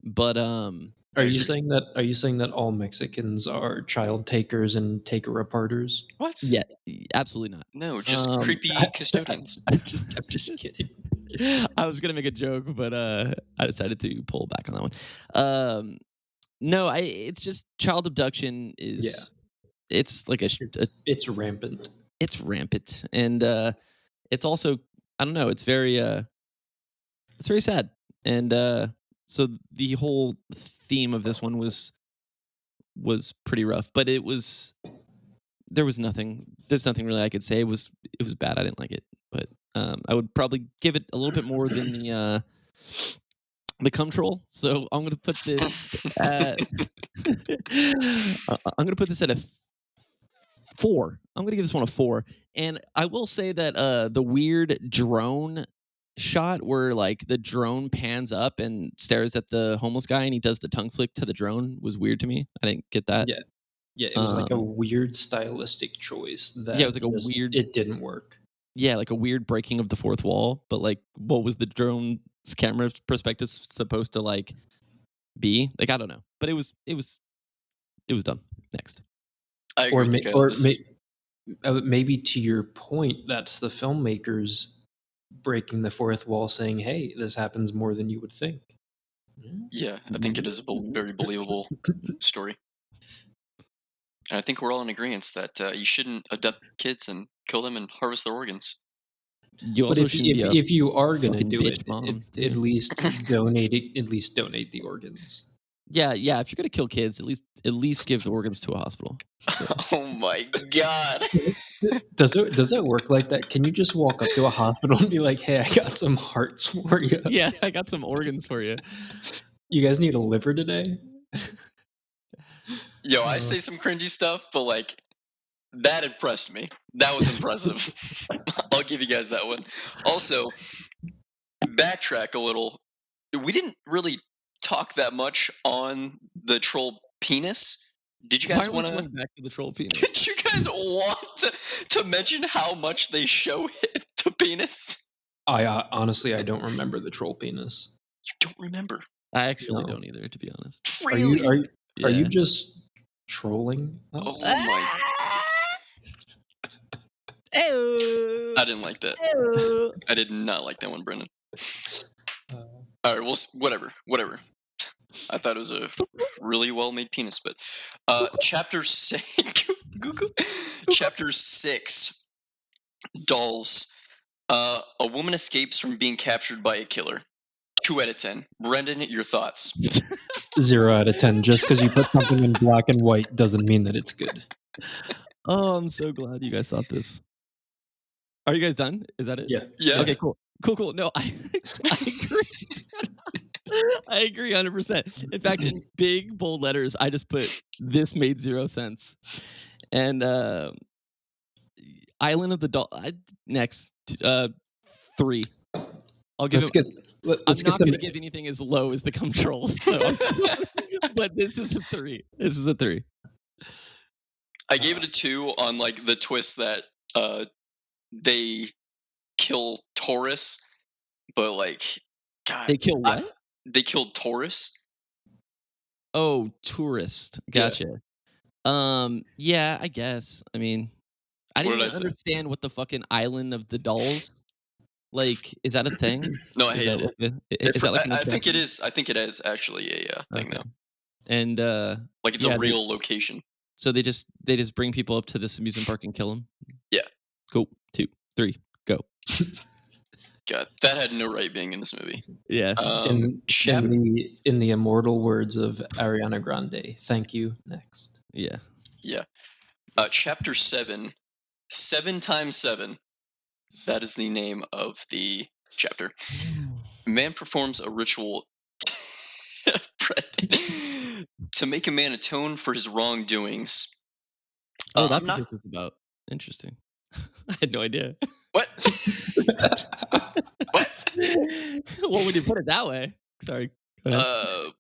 But are you saying that all Mexicans are child takers and taker aparters? What? Yeah, absolutely not. No, just creepy custodians. I'm just kidding. I was gonna make a joke, but I decided to pull back on that one. No, it's just child abduction is. It's like it's rampant. It's rampant, and it's also, I don't know. It's very sad, and so the whole theme of this one was pretty rough, but there's nothing really I could say. It was bad. I didn't like it, but I would probably give it a little bit more than the cum troll. So I'm gonna put this at a 4. I'm gonna give this one a 4. And I will say that the weird drone shot where like the drone pans up and stares at the homeless guy and he does the tongue flick to the drone was weird to me. I didn't get that. Yeah, it was like a weird stylistic choice. It was like weird. It didn't work. Yeah, like a weird breaking of the fourth wall. But like, what was the drone's camera perspective supposed to like be? Like, I don't know. But it was dumb. Next. I agree maybe to your point, that's the filmmakers breaking the fourth wall, saying, "Hey, this happens more than you would think." Yeah, I think it is a very believable story. And I think we're all in agreement that you shouldn't abduct kids and kill them and harvest their organs. But if you are going to do it, at least donate the organs. Yeah. If you're gonna kill kids, at least give the organs to a hospital. So. Oh my god! Does it work like that? Can you just walk up to a hospital and be like, "Hey, I got some hearts for you"? Yeah, I got some organs for you. You guys need a liver today? Yo, I say some cringy stuff, but like that impressed me. That was impressive. I'll give you guys that one. Also, backtrack a little. We didn't really talk that much on the troll penis. Did you guys want to back to the troll penis? Did you guys want to mention how much they show the penis? I honestly, I don't remember the troll penis. You don't remember? I actually don't either, to be honest. Really? Are you just trolling us? Oh my! I didn't like that. I did not like that one, Brendan. All right, well, whatever. I thought it was a really well-made penis, but chapter 6, chapter 6, dolls. A woman escapes from being captured by a killer. 2 out of 10. Brendan, your thoughts? 0 out of 10. Just because you put something in black and white doesn't mean that it's good. Oh, I'm so glad you guys thought this. Are you guys done? Is that it? Yeah. Okay, cool. No, I agree. I agree 100%. In fact, in big bold letters, I just put "this made 0 sense." And Island of the Doll. Next, 3. I'll give. Let's I'm not going to give anything as low as the cum troll. So. But this is a 3. This is a 3. I gave it a 2 on like the twist that they kill Taurus, but like, God, they kill what? They killed Taurus. Oh, tourist. Gotcha. Yeah, I guess. I mean, I didn't understand what the fucking Island of the Dolls. Like, is that a thing? No, I hate it. Is that like I think it is. I think it is actually a thing now. And like it's a real location. So they just bring people up to this amusement park and kill them. Yeah. Go 2, 3, go. God, that had no right being in this movie. Yeah. In the immortal words of Ariana Grande, thank you. Next. Yeah. Yeah. Chapter 7, 7 times 7. That is the name of the chapter. Man performs a ritual to make a man atone for his wrongdoings. Oh, that's what this is about. Interesting. I had no idea. What? What? Well, when you put it that way. Sorry. I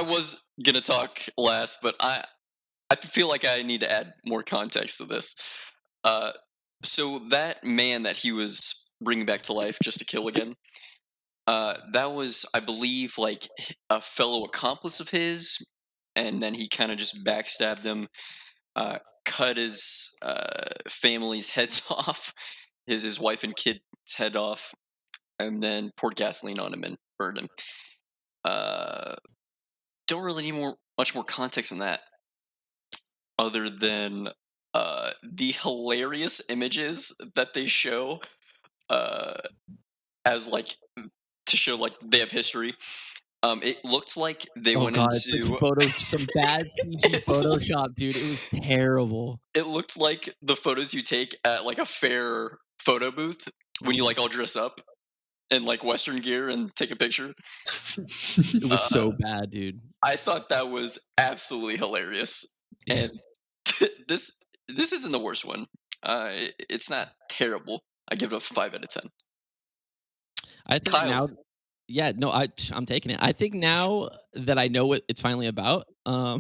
was gonna talk last, but I feel like I need to add more context to this. So that man that he was bringing back to life just to kill again. That was, I believe, like a fellow accomplice of his, and then he kind of just backstabbed him, cut his family's heads off, his wife and kid's head off, and then poured gasoline on him and burned him. Don't really need much more context than that, other than the hilarious images that they show as like to show like they have history. It looked like they went into some bad CG Photoshop, dude. It was terrible. It looked like the photos you take at like a fair photo booth when you like all dress up in like Western gear and take a picture. It was so bad, dude. I thought that was absolutely hilarious, and this isn't the worst one. It's not terrible. I give it a 5 out of 10. I think Kyle. now, yeah, no, I'm taking it. I think now that I know what it's finally about, I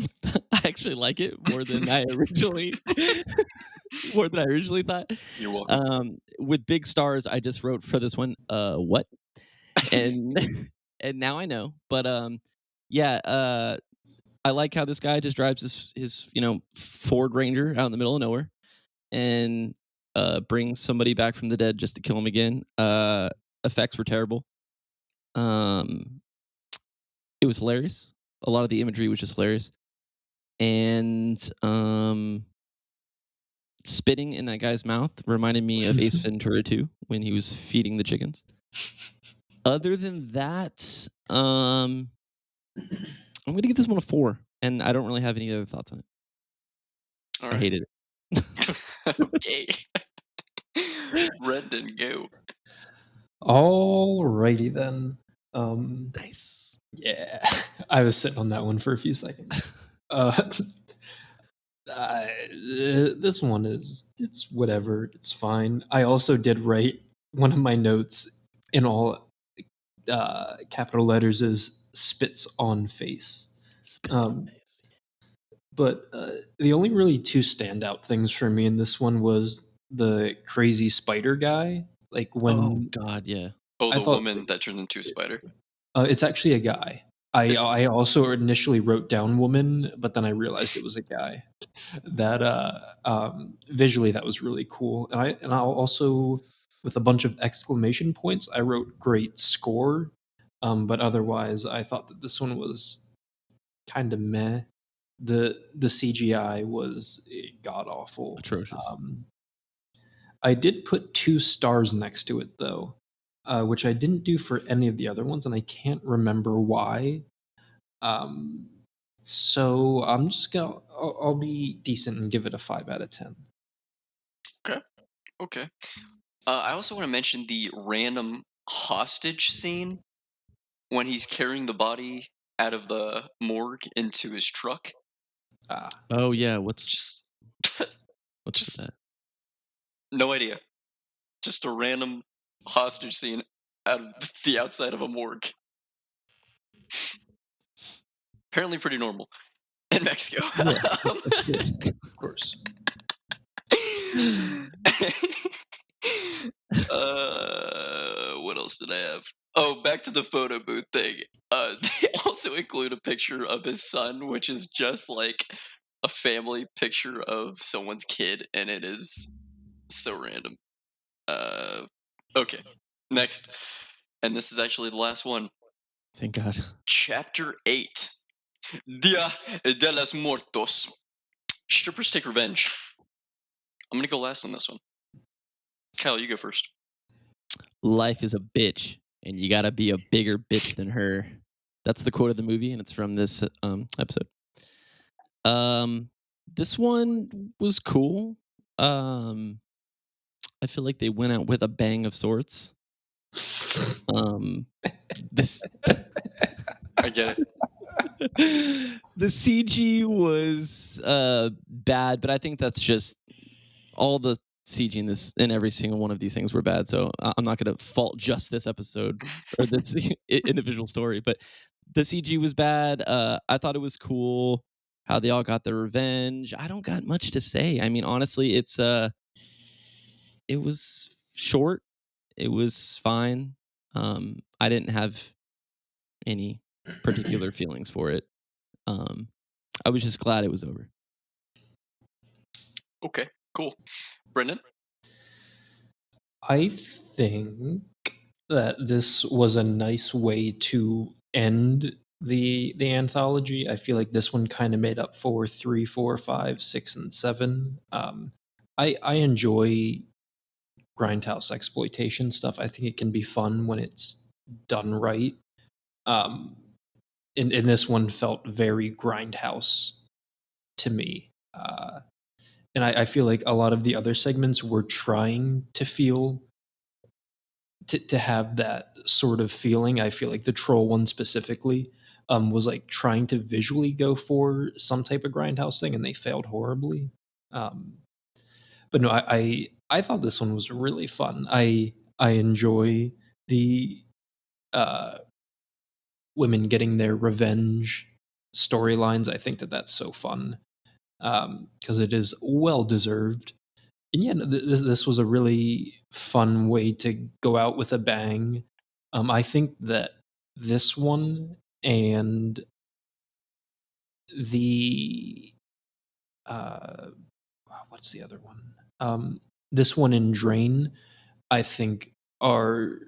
actually like it more than I originally thought. You're welcome. With big stars, I just wrote for this one, what? And and now I know. But yeah, I like how this guy just drives his Ford Ranger out in the middle of nowhere and brings somebody back from the dead just to kill him again. Effects were terrible. It was hilarious. A lot of the imagery was just hilarious. And spitting in that guy's mouth reminded me of Ace Ventura 2 when he was feeding the chickens. Other than that, I'm going to give this one a 4, and I don't really have any other thoughts on it. All right. I hated it. Okay. Brendan, go. Alrighty then. Nice. Yeah, I was sitting on that one for a few seconds. This one it's whatever. It's fine. I also did write one of my notes in all capital letters is spits on face. Spits on face. But the only really two standout things for me in this one was the crazy spider guy. Like when, oh god, yeah. Oh, the woman that turned into a spider. It's actually a guy. I also initially wrote down woman, but then I realized it was a guy. That visually that was really cool, and I'll also with a bunch of exclamation points. I wrote great score, but otherwise I thought that this one was kind of meh. The CGI was god awful, atrocious. I did put 2 stars next to it though, which I didn't do for any of the other ones, and I can't remember why. So I'm just gonna I'll be decent and give it a 5 out of 10. Okay. I also want to mention the random hostage scene when he's carrying the body out of the morgue into his truck. Oh yeah, what's that? No idea. Just a random hostage scene out of the outside of a morgue. Apparently pretty normal in Mexico. Yeah, of course. What else did I have? Oh, back to the photo booth thing. They also include a picture of his son, which is just like a family picture of someone's kid, and it is so random. Okay, next. And this is actually the last one. Thank God. Chapter 8. Dia de los Muertos. Strippers take revenge. I'm going to go last on this one. Kyle, you go first. Life is a bitch, and you gotta be a bigger bitch than her. That's the quote of the movie, and it's from this episode. This one was cool. I feel like they went out with a bang of sorts. This I get it. The CG was bad, but I think that's just all the CG in every single one of these things were bad. So I'm not going to fault just this episode or this individual story, but the CG was bad. I thought it was cool how they all got their revenge. I don't got much to say. I mean, honestly, it was short It was fine. I didn't have any particular feelings for it. I was just glad it was over. Okay, cool. Brendan? I think that this was a nice way to end the anthology. I feel like this one kind of made up for 3, 4, 5, 6, and 7. I enjoy grindhouse exploitation stuff. I think it can be fun when it's done right. And this one felt very grindhouse to me. And I feel like a lot of the other segments were trying to feel to have that sort of feeling. I feel like the troll one specifically was like trying to visually go for some type of grindhouse thing, and they failed horribly. But no, I thought this one was really fun. I enjoy the women getting their revenge storylines. I think that that's so fun because it is well deserved. And yeah, this was a really fun way to go out with a bang. I think that this one and the what's the other one? This one and Drain, I think, are,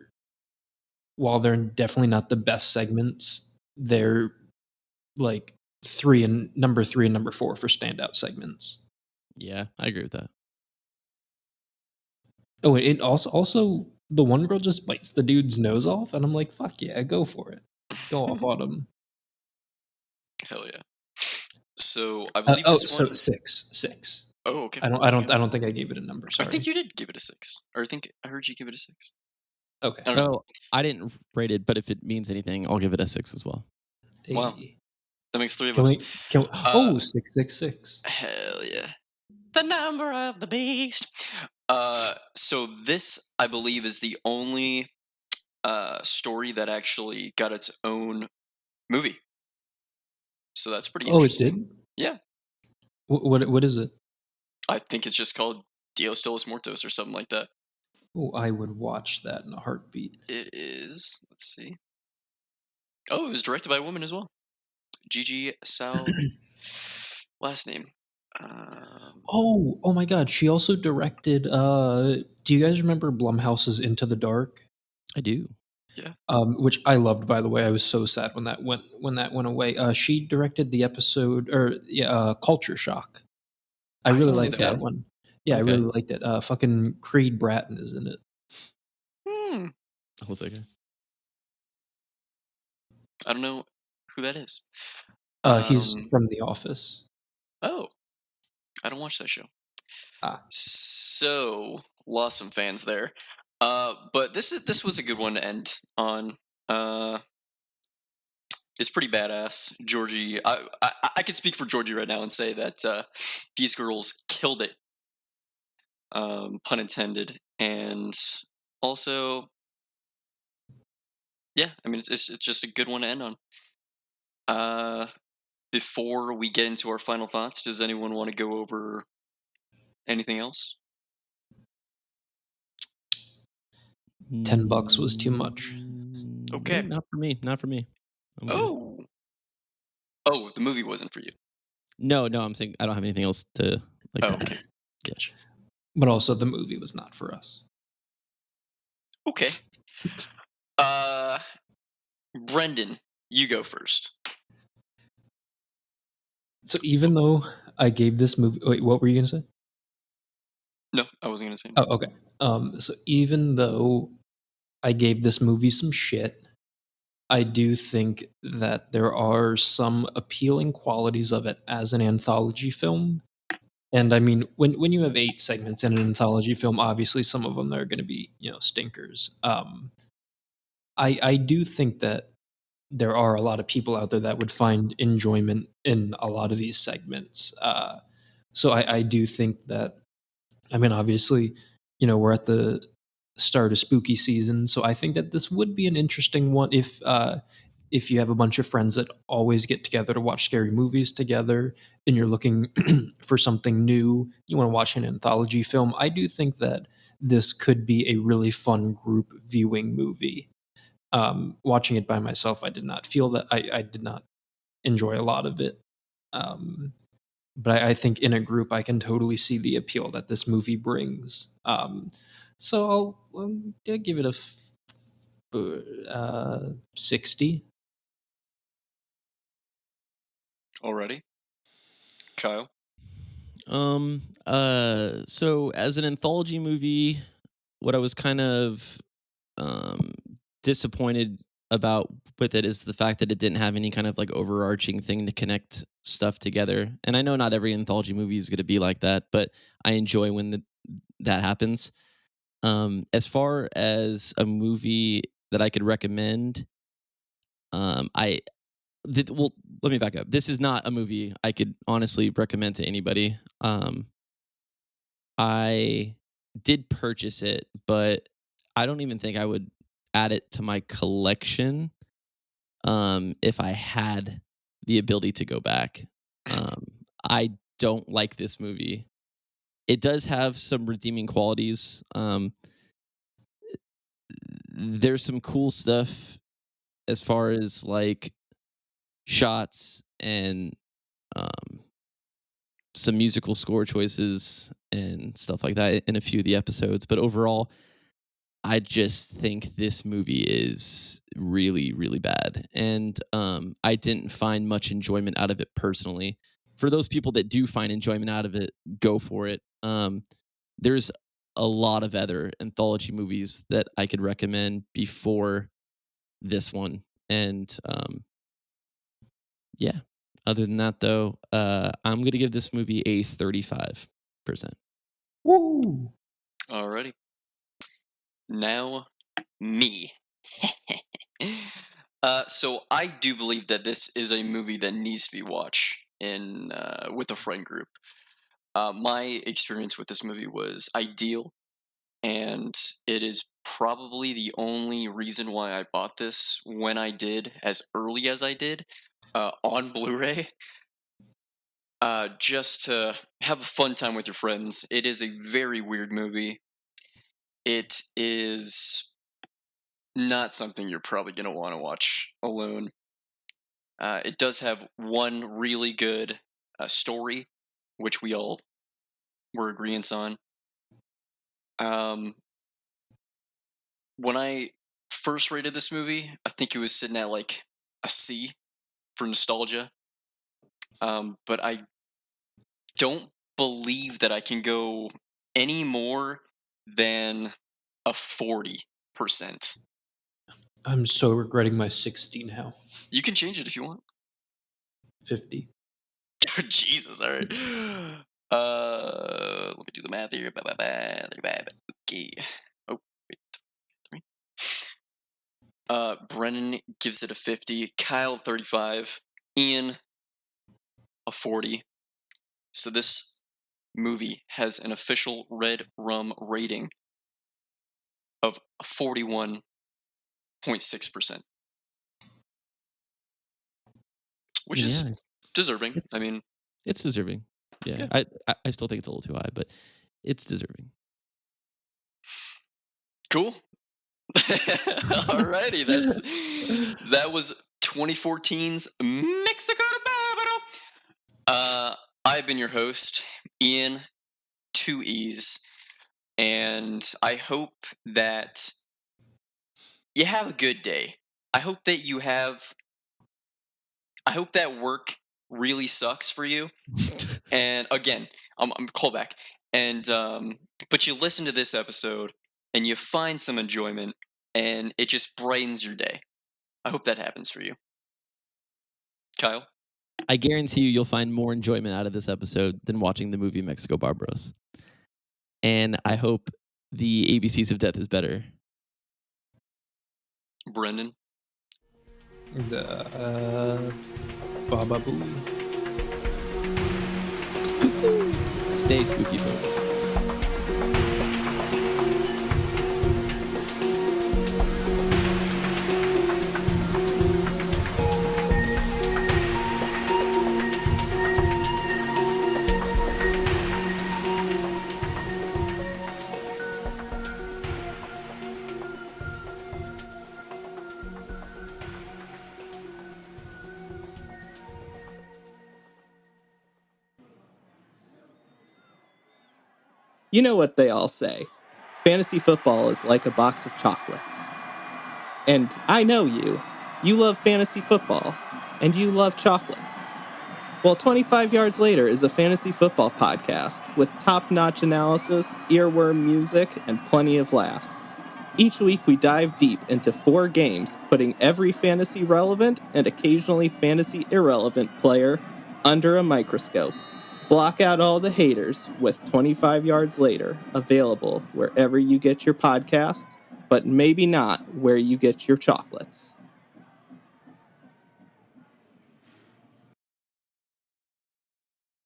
while they're definitely not the best segments, they're like number 3 and number 4 for standout segments. Yeah, I agree with that. Oh, and also the one girl just bites the dude's nose off, and I'm like, fuck yeah, go for it. Go off on him. Hell yeah. So I believe this one. So 6. Oh, okay. I don't think I gave it a number. Sorry. I think you did give it a 6. Or I think I heard you give it a 6. Okay. I don't know. I didn't rate it, but if it means anything, I'll give it a 6 as well. Wow. That makes 3 of Can us. we 666. Hell yeah. The number of the beast. So this, I believe, is the only story that actually got its own movie. So that's pretty interesting. Oh, it did? Yeah. What is it? I think it's just called Dios de los Muertos or something like that. Oh, I would watch that in a heartbeat. It is. Let's see. Oh, it was directed by a woman as well. Gigi Sal. Last name. Oh my God! She also directed. Do you guys remember Blumhouse's Into the Dark? I do. Yeah. Which I loved, by the way. I was so sad when that went away. She directed the episode, Culture Shock. I really liked that one. Yeah, Okay. I really liked it. Fucking Creed Bratton is in it. I'll take it. I don't know who that is. He's from The Office. Oh, I don't watch that show. Ah. So lost some fans there. But this was a good one to end on. It's pretty badass. Georgie, I could speak for Georgie right now and say that these girls killed it. Pun intended. And also, yeah, I mean it's just a good one to end on. Before we get into our final thoughts, does anyone want to go over anything else? $10 was too much. Okay. No, not for me. Oh, the movie wasn't for you. No, I'm saying I don't have anything else to like. Oh, okay. Yeah. But also, the movie was not for us. Okay. Brendan, you go first. So even though I gave this movie, wait, what were you gonna say? No, I wasn't gonna say. Oh, okay. So even though I gave this movie some shit, I do think that there are some appealing qualities of it as an anthology film. And I mean, when you have 8 segments in an anthology film, obviously some of them are going to be, stinkers. I do think that there are a lot of people out there that would find enjoyment in a lot of these segments. So I do think that, I mean, obviously, we're at the start of spooky season, so I think that this would be an interesting one if you have a bunch of friends that always get together to watch scary movies together and you're looking for something new, you want to watch an anthology film. I do think that this could be a really fun group viewing movie. Watching it by myself, I did not feel that. I did not enjoy a lot of it. But I think in a group, I can totally see the appeal that this movie brings. So I'll give it a 60. Already, Kyle. So as an anthology movie, what I was kind of disappointed about with it is the fact that it didn't have any kind of like overarching thing to connect stuff together. And I know not every anthology movie is going to be like that, but I enjoy when that happens. As far as a movie that I could recommend, well, let me back up. This is not a movie I could honestly recommend to anybody. I did purchase it, but I don't even think I would add it to my collection if I had the ability to go back. I don't like this movie. It does have some redeeming qualities. There's some cool stuff as far as like shots and some musical score choices and stuff like that in a few of the episodes. But overall, I just think this movie is really, really bad. And I didn't find much enjoyment out of it personally. For those people that do find enjoyment out of it, go for it. There's a lot of other anthology movies that I could recommend before this one. And yeah, other than that, though, I'm going to give this movie a 35%. Woo! Alrighty. Now, me. So I do believe that this is a movie that needs to be watched with a friend group. My experience with this movie was ideal, and it is probably the only reason why I bought this when I did, as early as I did, on Blu-ray. Just to have a fun time with your friends. It is a very weird movie. It is not something you're probably going to want to watch alone. It does have one really good story, which we all were agreeance on. When I first rated this movie, I think it was sitting at like a C for nostalgia. But I don't believe that I can go any more than a 40%. I'm so regretting my 60 now. You can change it if you want. 50. Jesus, all right. Let me do the math here. Okay. Oh, wait. 3. Brennan gives it a 50. Kyle, 35. Ian, a 40. So this movie has an official Redrum rating of 41.6%. Which is deserving. I mean, it's deserving. Yeah, I still think it's a little too high, but it's deserving. Cool. Alrighty, that was 2014's MEXICO BARBARO. I've been your host, Ian, 2 E's, and I hope that you have a good day. I hope that work really sucks for you. And again, I'm call back. And but you listen to this episode and you find some enjoyment and it just brightens your day. I hope that happens for you. Kyle? I guarantee you'll find more enjoyment out of this episode than watching the movie MEXICO BARBARO. And I hope the ABCs of Death is better. Brendan? Baba Booey. Stay spooky, folks. You know what they all say. Fantasy football is like a box of chocolates. And I know you. You love fantasy football. And you love chocolates. Well, 25 Yards Later is a fantasy football podcast with top-notch analysis, earworm music, and plenty of laughs. Each week we dive deep into 4 games, putting every fantasy relevant and occasionally fantasy irrelevant player under a microscope. Block out all the haters with 25 Yards Later, available wherever you get your podcasts, but maybe not where you get your chocolates.